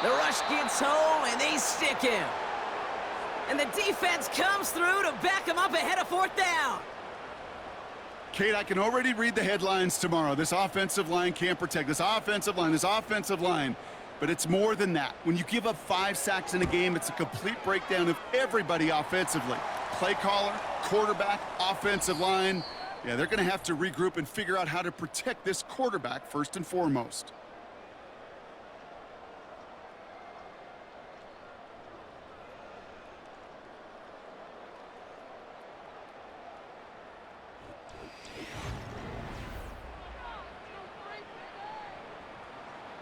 The rush gets home, and they stick him. And the defense comes through to back him up ahead of 4th down. Kate, I can already read the headlines tomorrow. This offensive line can't protect. This offensive line. But it's more than that. When you give up 5 sacks in a game, it's a complete breakdown of everybody offensively. Play caller, quarterback, offensive line. Yeah, they're going to have to regroup and figure out how to protect this quarterback first and foremost.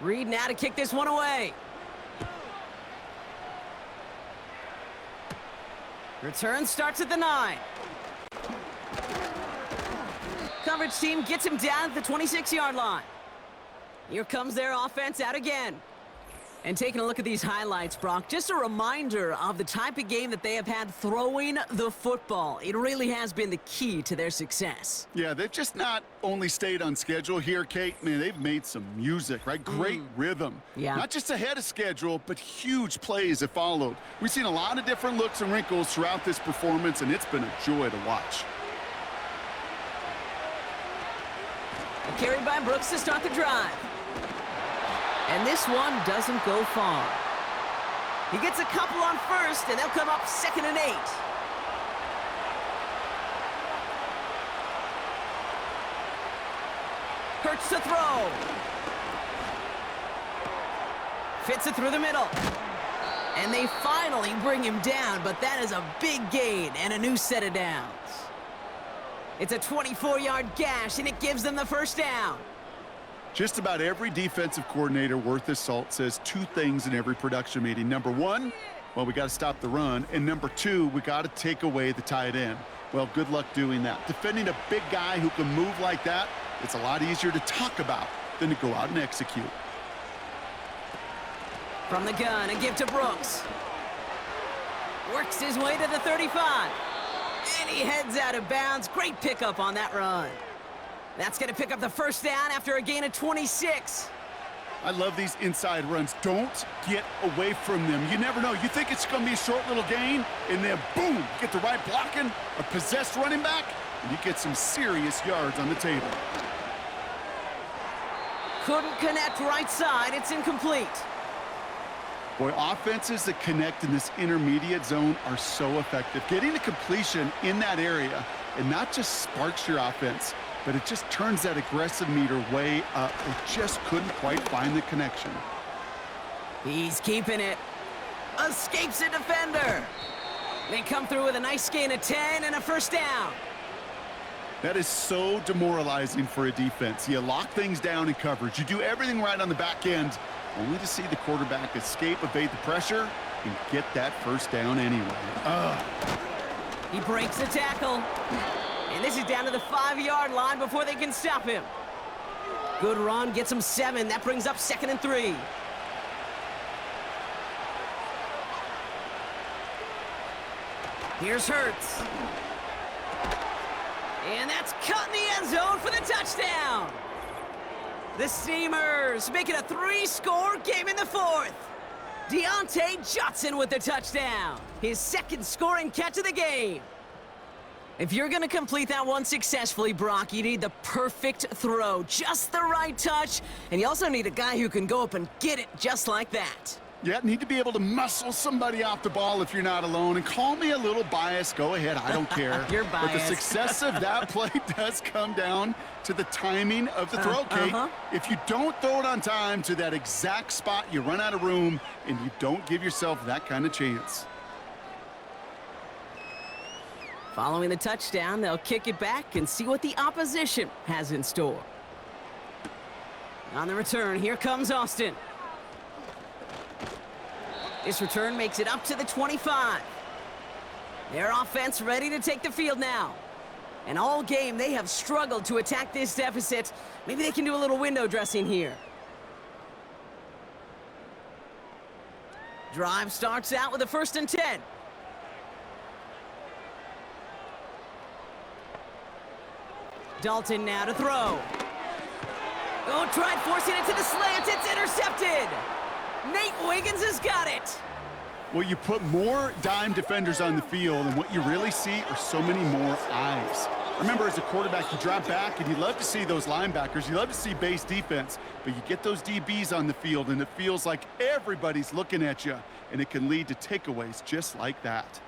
Reed now to kick this one away. Return starts at the 9. Coverage team gets him down at the 26-yard line. Here comes their offense out again. And taking a look at these highlights, Brock, just a reminder of the type of game that they have had throwing the football. It really has been the key to their success. Yeah, they've just not only stayed on schedule here, Kate. Man, they've made some music, right? Great rhythm. Yeah. Not just ahead of schedule, but huge plays have followed. We've seen a lot of different looks and wrinkles throughout this performance, and it's been a joy to watch. A carry by Brooks to start the drive. And this one doesn't go far. He gets a couple on first, and they'll come up 2nd and 8. Hurts to throw. Fits it through the middle. And they finally bring him down, but that is a big gain and a new set of downs. It's a 24-yard gash, and it gives them the first down. Just about every defensive coordinator worth his salt says two things in every production meeting. Number one, well, we got to stop the run. And number two, we got to take away the tight end. Well, good luck doing that. Defending a big guy who can move like that, it's a lot easier to talk about than to go out and execute. From the gun, a give to Brooks. Works his way to the 35. And he heads out of bounds. Great pickup on that run. That's going to pick up the first down after a gain of 26. I love these inside runs. Don't get away from them. You never know. You think it's going to be a short little gain, and then boom, get the right blocking, a possessed running back, and you get some serious yards on the table. Couldn't connect right side. It's incomplete. Boy, offenses that connect in this intermediate zone are so effective. Getting a completion in that area, and not just sparks your offense, but it just turns that aggressive meter way up. It just couldn't quite find the connection. He's keeping it. Escapes a defender. They come through with a nice gain of 10 and a first down. That is so demoralizing for a defense. You lock things down in coverage. You do everything right on the back end, only to see the quarterback escape, evade the pressure, and get that first down anyway. He breaks the tackle. And this is down to the 5-yard line before they can stop him. Good run, gets him 7. That brings up 2nd and 3. Here's Hurts. And that's cut in the end zone for the touchdown. The Steamers make it a 3-score game in the 4th. Deontay Johnson with the touchdown. His 2nd scoring catch of the game. If you're going to complete that one successfully, Brock, you need the perfect throw, just the right touch, and you also need a guy who can go up and get it just like that. Yeah, need to be able to muscle somebody off the ball if you're not alone. And call me a little biased. Go ahead. I don't care. You're biased. But the success of that play does come down to the timing of the throw, Kate. If you don't throw it on time to that exact spot, you run out of room, and you don't give yourself that kind of chance. Following the touchdown, they'll kick it back and see what the opposition has in store. On the return, here comes Austin. This return makes it up to the 25. Their offense ready to take the field now. And all game, they have struggled to attack this deficit. Maybe they can do a little window dressing here. Drive starts out with a 1st and 10. Dalton now to throw. Oh, tried forcing it to the slant. It's intercepted. Nate Wiggins has got it. Well, you put more dime defenders on the field, and what you really see are so many more eyes. Remember, as a quarterback, you drop back, and you love to see those linebackers. You love to see base defense, but you get those DBs on the field, and it feels like everybody's looking at you, and it can lead to takeaways just like that.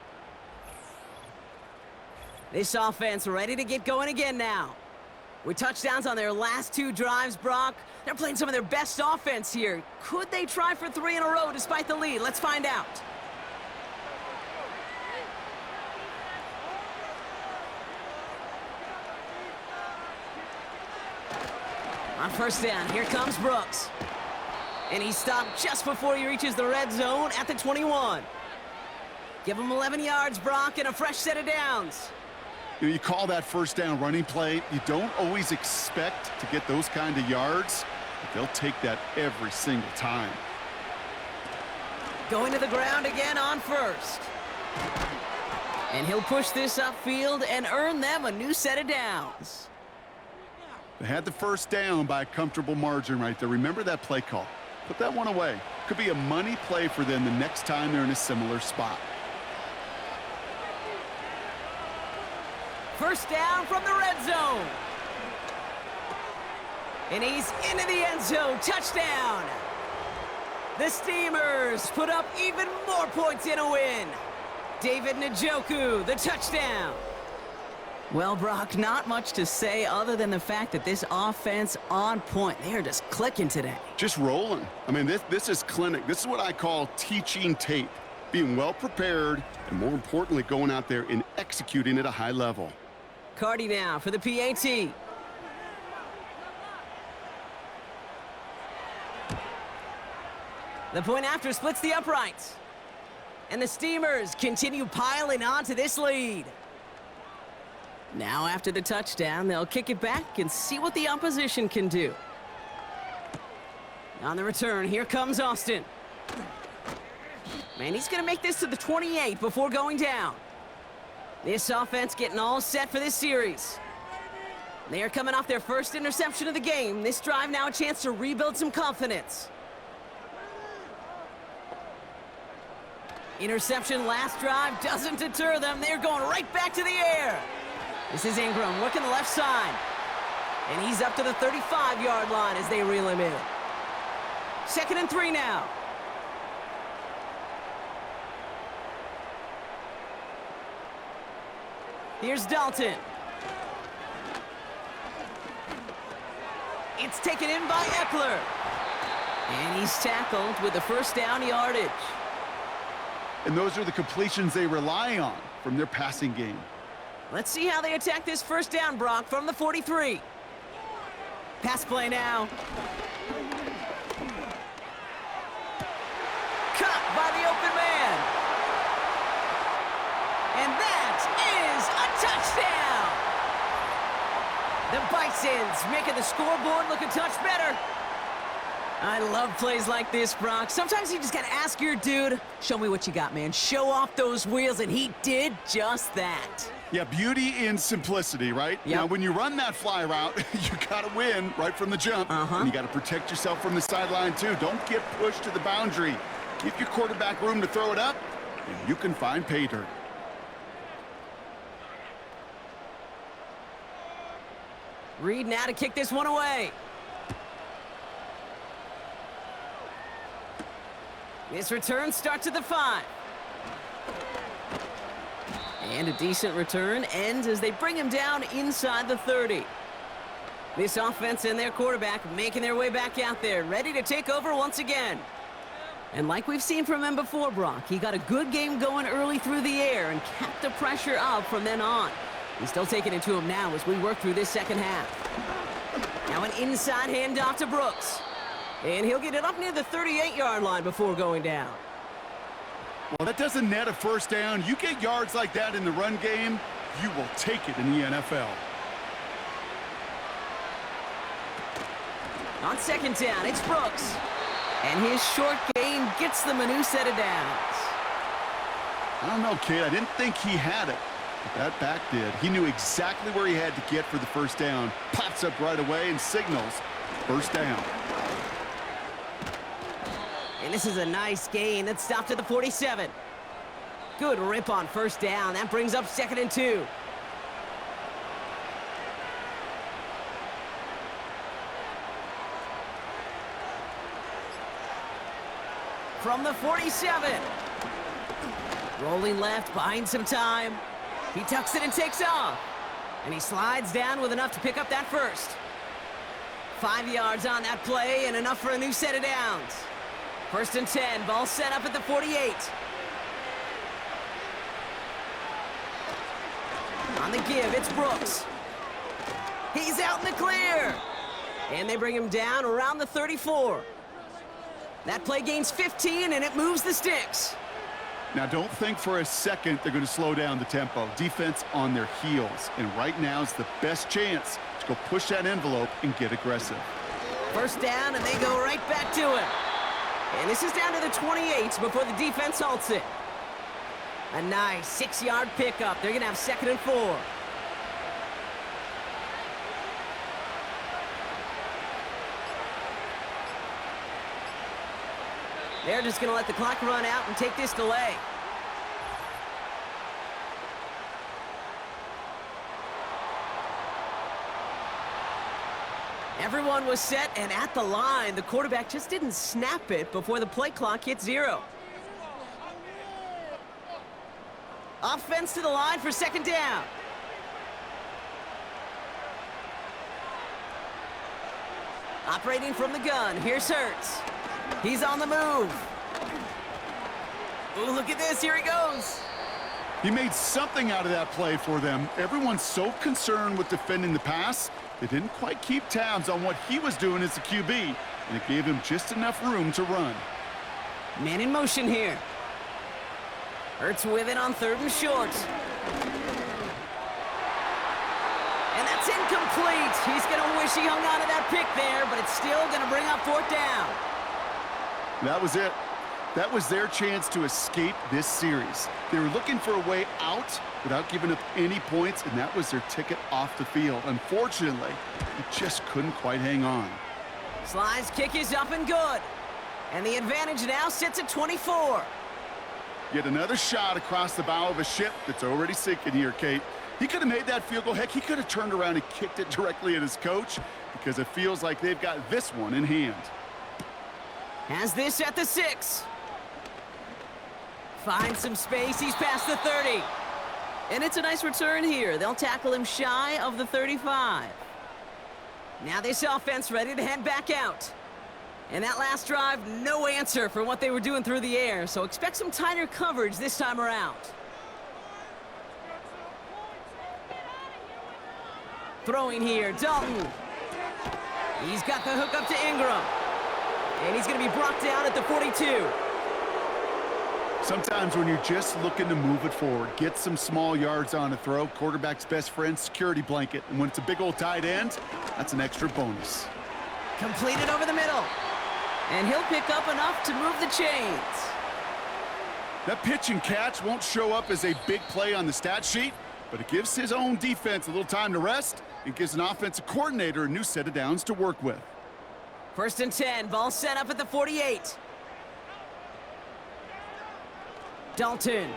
This offense ready to get going again now. With touchdowns on their last 2 drives, Brock, they're playing some of their best offense here. Could they try for 3 in a row despite the lead? Let's find out. On 1st down, here comes Brooks. And he's stopped just before he reaches the red zone at the 21. Give him 11 yards, Brock, and a fresh set of downs. You call that 1st down running play. You don't always expect to get those kind of yards, but they'll take that every single time. Going to the ground again on 1st. And he'll push this upfield and earn them a new set of downs. They had the 1st down by a comfortable margin right there. Remember that play call. Put that one away. Could be a money play for them the next time they're in a similar spot. 1st down from the red zone. And he's into the end zone. Touchdown. The Steamers put up even more points in a win. David Njoku, the touchdown. Well, Brock, not much to say other than the fact that this offense on point. They are just clicking today. Just rolling. I mean, this is clinic. This is what I call teaching tape. Being well prepared and, more importantly, going out there and executing at a high level. Cardi now for the PAT. The point after splits the uprights. And the Steamers continue piling on to this lead. Now after the touchdown, they'll kick it back and see what the opposition can do. On the return, here comes Austin. Man, he's going to make this to the 28 before going down. This offense getting all set for this series. They are coming off their first interception of the game. This drive now a chance to rebuild some confidence. Interception last drive doesn't deter them. They're going right back to the air. This is Ingram working the left side. And he's up to the 35-yard line as they reel him in. 2nd and 3 now. Here's Dalton. It's taken in by Eckler. And he's tackled with the first down yardage. And those are the completions they rely on from their passing game. Let's see how they attack this first down, Brock, from the 43. Pass play now. Cut by the open man. And that is a touchdown. The Bisons making the scoreboard look a touch better. I love plays like this, Brock. Sometimes you just got to ask your dude, show me what you got, man. Show off those wheels, and he did just that. Yeah, beauty in simplicity, right? Yep. Now, when you run that fly route, you got to win right from the jump. And you got to protect yourself from the sideline, too. Don't get pushed to the boundary. Give your quarterback room to throw it up, and you can find pay dirt. Reed now to kick this one away. This return starts at the 5. And a decent return ends as they bring him down inside the 30. This offense and their quarterback making their way back out there, ready to take over once again. And like we've seen from him before, Brock, he got a good game going early through the air and kept the pressure up from then on. He's still taking it to him now as we work through this second half. Now an inside handoff to Brooks. And he'll get it up near the 38-yard line before going down. Well, that doesn't net a first down. You get yards like that in the run game, you will take it in the NFL. On 2nd down, it's Brooks. And his short gain gets them a new set of downs. I don't know, kid. I didn't think he had it. But that back did. He knew exactly where he had to get for the first down. Pops up right away and signals first down. And this is a nice gain that stopped at the 47. Good rip on first down. That brings up 2nd and 2. From the 47. Rolling left, buying some time. He tucks it and takes off. And he slides down with enough to pick up that first. 5 yards on that play and enough for a new set of downs. 1st and 10, ball set up at the 48. On the give, it's Brooks. He's out in the clear. And they bring him down around the 34. That play gains 15, and it moves the sticks. Now, don't think for a second they're going to slow down the tempo. Defense on their heels. And right now is the best chance to go push that envelope and get aggressive. First down, and they go right back to it. And this is down to the 28 before the defense halts it. A nice 6-yard pickup. They're going to have 2nd and 4. They're just going to let the clock run out and take this delay. Everyone was set and at the line. The quarterback just didn't snap it before the play clock hit 0. Offense to the line for 2nd down. Operating from the gun, here's Hurts. He's on the move. Ooh, look at this, here he goes. He made something out of that play for them. Everyone's so concerned with defending the pass, they didn't quite keep tabs on what he was doing as a QB, and it gave him just enough room to run. Man in motion here. Hurts with it on 3rd and short. And that's incomplete. He's going to wish he hung on to that pick there, but it's still going to bring up 4th down. That was it. That was their chance to escape this series. They were looking for a way out without giving up any points, and that was their ticket off the field. Unfortunately, they just couldn't quite hang on. Sly's kick is up and good. And the advantage now sits at 24. Yet another shot across the bow of a ship that's already sinking here, Kate. He could have made that field goal. Heck, he could have turned around and kicked it directly at his coach because it feels like they've got this one in hand. Has this at the 6. Finds some space. He's past the 30. And it's a nice return here. They'll tackle him shy of the 35. Now this offense ready to head back out. And that last drive, no answer for what they were doing through the air. So expect some tighter coverage this time around. Throwing here, Dalton. He's got the hook up to Ingram. And he's going to be brought down at the 42. Sometimes when you're just looking to move it forward, get some small yards on a throw, quarterback's best friend, security blanket. And when it's a big old tight end, that's an extra bonus. Completed over the middle. And he'll pick up enough to move the chains. That pitch and catch won't show up as a big play on the stat sheet, but it gives his own defense a little time to rest and gives an offensive coordinator a new set of downs to work with. 1st and 10, ball set up at the 48. Dalton.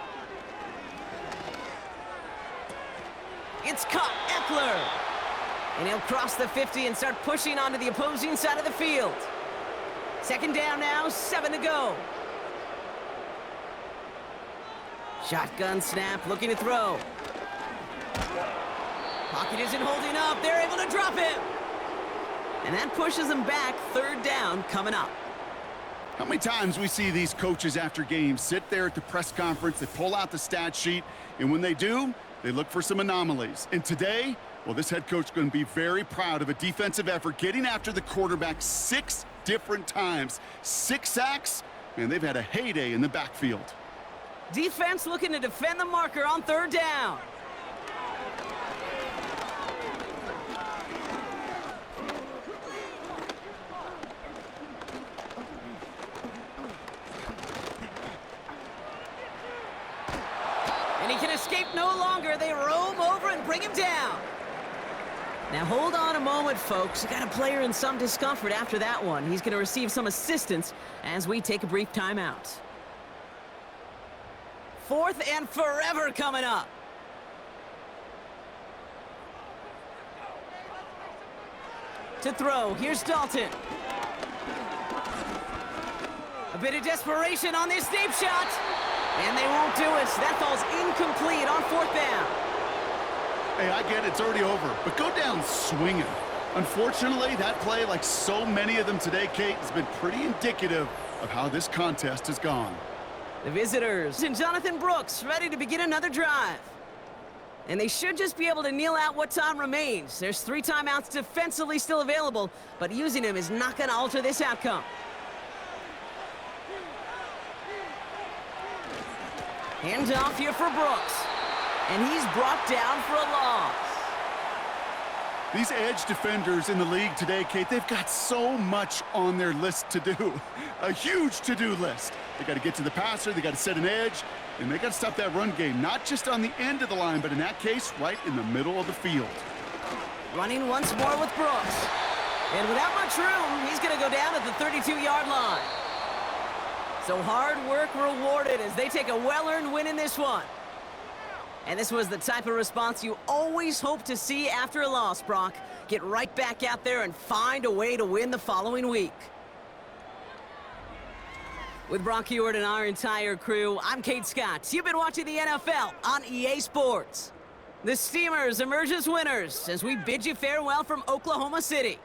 It's caught, Eckler. And he'll cross the 50 and start pushing onto the opposing side of the field. 2nd down now, 7 to go. Shotgun snap, looking to throw. Pocket isn't holding up. They're able to drop him. And that pushes them back. 3rd down coming up. How many times we see these coaches after games sit there at the press conference, they pull out the stat sheet, and when they do, they look for some anomalies. And today, well, this head coach is going to be very proud of a defensive effort getting after the quarterback 6 different times. 6 sacks, and they've had a heyday in the backfield. Defense looking to defend the marker on 3rd down. And he can escape no longer. They roam over and bring him down. Now hold on a moment, folks. We got a player in some discomfort after that one. He's going to receive some assistance as we take a brief timeout. 4th and forever coming up. To throw, here's Dalton. A bit of desperation on this deep shot. And they won't do it. That falls incomplete on 4th down. Hey, I get it, it's already over, but go down swinging. Unfortunately, that play, like so many of them today, Kate, has been pretty indicative of how this contest has gone. The visitors and Jonathan Brooks ready to begin another drive. And they should just be able to kneel out what time remains. There's 3 timeouts defensively still available, but using them is not going to alter this outcome. Hands off here for Brooks. And he's brought down for a loss. These edge defenders in the league today, Kate, they've got so much on their list to do. A huge to-do list. They got to get to the passer, they got to set an edge, and they got to stop that run game, not just on the end of the line, but in that case, right in the middle of the field. Running once more with Brooks. And without much room, he's going to go down at the 32-yard line. So hard work rewarded as they take a well-earned win in this one. And this was the type of response you always hope to see after a loss, Brock. Get right back out there and find a way to win the following week. With Brock Ewart and our entire crew, I'm Kate Scott. You've been watching the NFL on EA Sports. The Steamers emerge as winners as we bid you farewell from Oklahoma City.